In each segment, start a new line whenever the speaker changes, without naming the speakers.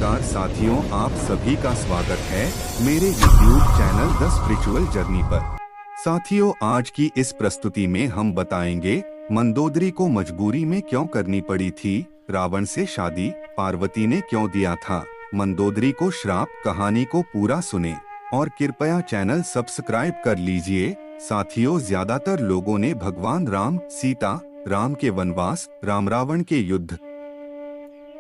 नमस्कार साथियों, आप सभी का स्वागत है मेरे YouTube channel the spiritual journey पर। साथियों, आज की इस प्रस्तुति में हम बताएंगे मंदोदरी को मजबूरी में क्यों करनी पड़ी थी रावण से शादी, पार्वती ने क्यों दिया था मंदोदरी को श्राप। कहानी को पूरा सुने और कृपया चैनल सब्सक्राइब कर लीजिए। साथियों, ज्यादातर लोगों ने भगवान राम, सीता, राम के वनवास, राम रावण के युद्ध,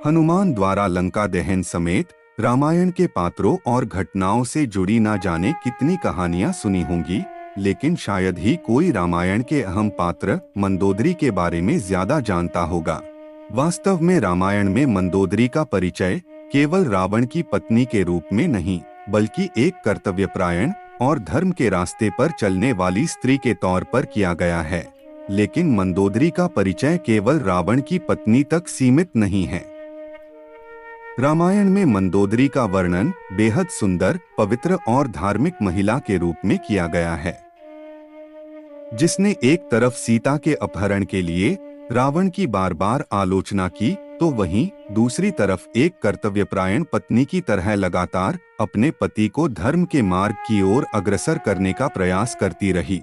हनुमान द्वारा लंका दहन समेत रामायण के पात्रों और घटनाओं से जुड़ी ना जाने कितनी कहानियां सुनी होंगी, लेकिन शायद ही कोई रामायण के अहम पात्र मंदोदरी के बारे में ज्यादा जानता होगा। वास्तव में रामायण में मंदोदरी का परिचय केवल रावण की पत्नी के रूप में नहीं, बल्कि एक कर्तव्यपरायण और धर्म के रास्ते पर चलने वाली स्त्री के तौर पर किया गया है। लेकिन मंदोदरी का परिचय केवल रावण की पत्नी तक सीमित नहीं है। रामायण में मंदोदरी का वर्णन बेहद सुंदर, पवित्र और धार्मिक महिला के रूप में किया गया है, जिसने एक तरफ सीता के अपहरण के लिए रावण की बार बार आलोचना की, तो वहीं दूसरी तरफ एक कर्तव्यपरायण पत्नी की तरह लगातार अपने पति को धर्म के मार्ग की ओर अग्रसर करने का प्रयास करती रही।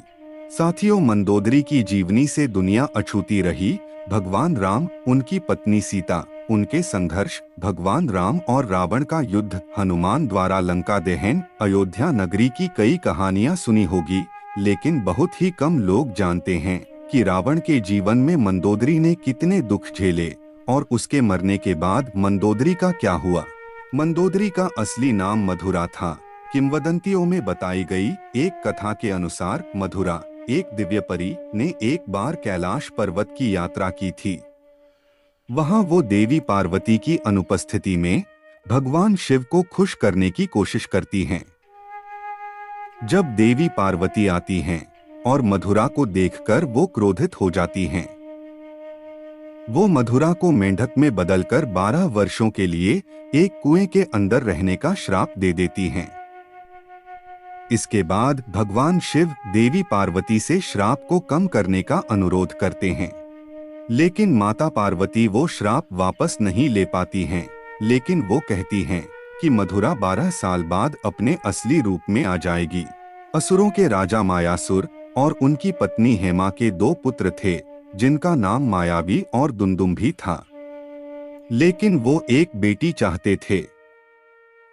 साथियों, मंदोदरी की जीवनी से दुनिया अछूती रही। भगवान राम, उनकी पत्नी सीता, उनके संघर्ष, भगवान राम और रावण का युद्ध, हनुमान द्वारा लंका दहन, अयोध्या नगरी की कई कहानियां सुनी होगी, लेकिन बहुत ही कम लोग जानते हैं कि रावण के जीवन में मंदोदरी ने कितने दुख झेले और उसके मरने के बाद मंदोदरी का क्या हुआ। मंदोदरी का असली नाम मधुरा था। किंवदंतियों में बताई गई एक कथा के अनुसार मधुरा, एक दिव्य परी, ने एक बार कैलाश पर्वत की यात्रा की थी। वहां वो देवी पार्वती की अनुपस्थिति में भगवान शिव को खुश करने की कोशिश करती हैं। जब देवी पार्वती आती हैं और मधुरा को देखकर वो क्रोधित हो जाती हैं। वो मधुरा को मेंढक में बदलकर 12 वर्षों के लिए एक कुएं के अंदर रहने का श्राप दे देती हैं। इसके बाद भगवान शिव देवी पार्वती से श्राप को कम करने का अनुरोध करते हैं, लेकिन माता पार्वती वो श्राप वापस नहीं ले पाती हैं। लेकिन वो कहती हैं कि मधुरा 12 साल बाद अपने असली रूप में आ जाएगी। असुरों के राजा मायासुर और उनकी पत्नी हेमा के 2 पुत्र थे, जिनका नाम मायावी और दुंदुम्भी था। लेकिन वो एक बेटी चाहते थे,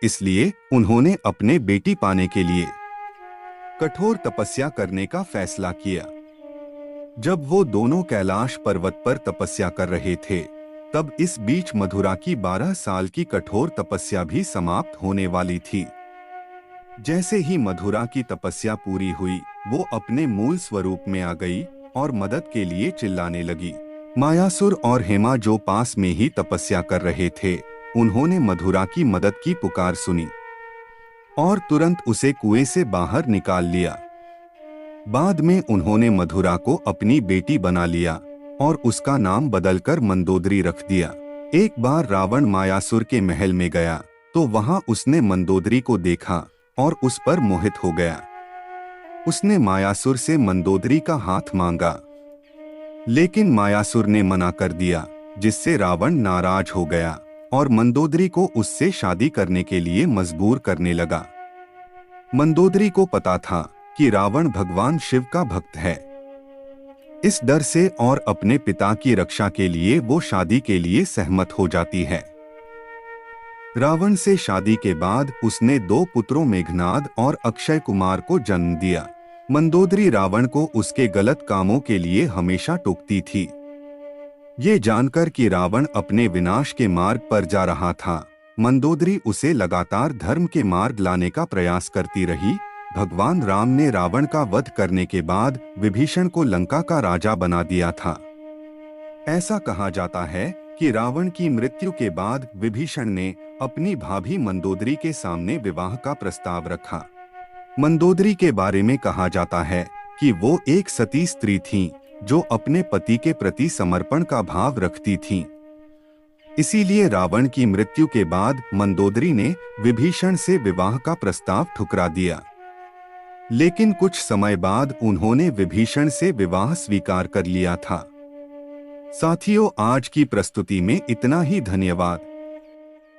इसलिए उन्होंने अपने बेटी पाने के लिए कठोर तपस्या करने का फैसला किया। जब वो दोनों कैलाश पर्वत पर तपस्या कर रहे थे, तब इस बीच मधुरा की 12 साल की कठोर तपस्या भी समाप्त होने वाली थी। जैसे ही मधुरा की तपस्या पूरी हुई, वो अपने मूल स्वरूप में आ गई और मदद के लिए चिल्लाने लगी। मायासुर और हेमा, जो पास में ही तपस्या कर रहे थे, उन्होंने मधुरा की मदद की पुकार सुनी और तुरंत उसे कुएं से बाहर निकाल लिया। बाद में उन्होंने मधुरा को अपनी बेटी बना लिया और उसका नाम बदलकर मंदोदरी रख दिया। एक बार रावण मायासुर के महल में गया, तो वहां उसने मंदोदरी को देखा और उस पर मोहित हो गया। उसने मायासुर से मंदोदरी का हाथ मांगा, लेकिन मायासुर ने मना कर दिया, जिससे रावण नाराज हो गया और मंदोदरी को उससे शादी करने के लिए मजबूर करने लगा। मंदोदरी को पता था कि रावण भगवान शिव का भक्त है। इस डर से और अपने पिता की रक्षा के लिए वो शादी के लिए सहमत हो जाती है। रावण से शादी के बाद उसने 2 पुत्रों मेघनाद और अक्षय कुमार को जन्म दिया। मंदोदरी रावण को उसके गलत कामों के लिए हमेशा टोकती थी। ये जानकर कि रावण अपने विनाश के मार्ग पर जा रहा था, मंदोदरी उसे लगातार धर्म के मार्ग लाने का प्रयास करती रही। भगवान राम ने रावण का वध करने के बाद विभीषण को लंका का राजा बना दिया था। ऐसा कहा जाता है कि रावण की मृत्यु के बाद विभीषण ने अपनी भाभी मंदोदरी के सामने विवाह का प्रस्ताव रखा। मंदोदरी के बारे में कहा जाता है कि वो एक सती स्त्री थीं, जो अपने पति के प्रति समर्पण का भाव रखती थीं। इसीलिए रावण की मृत्यु के बाद मंदोदरी ने विभीषण से विवाह का प्रस्ताव ठुकरा दिया। लेकिन कुछ समय बाद उन्होंने विभीषण से विवाह स्वीकार कर लिया था। साथियों, आज की प्रस्तुति में इतना ही। धन्यवाद।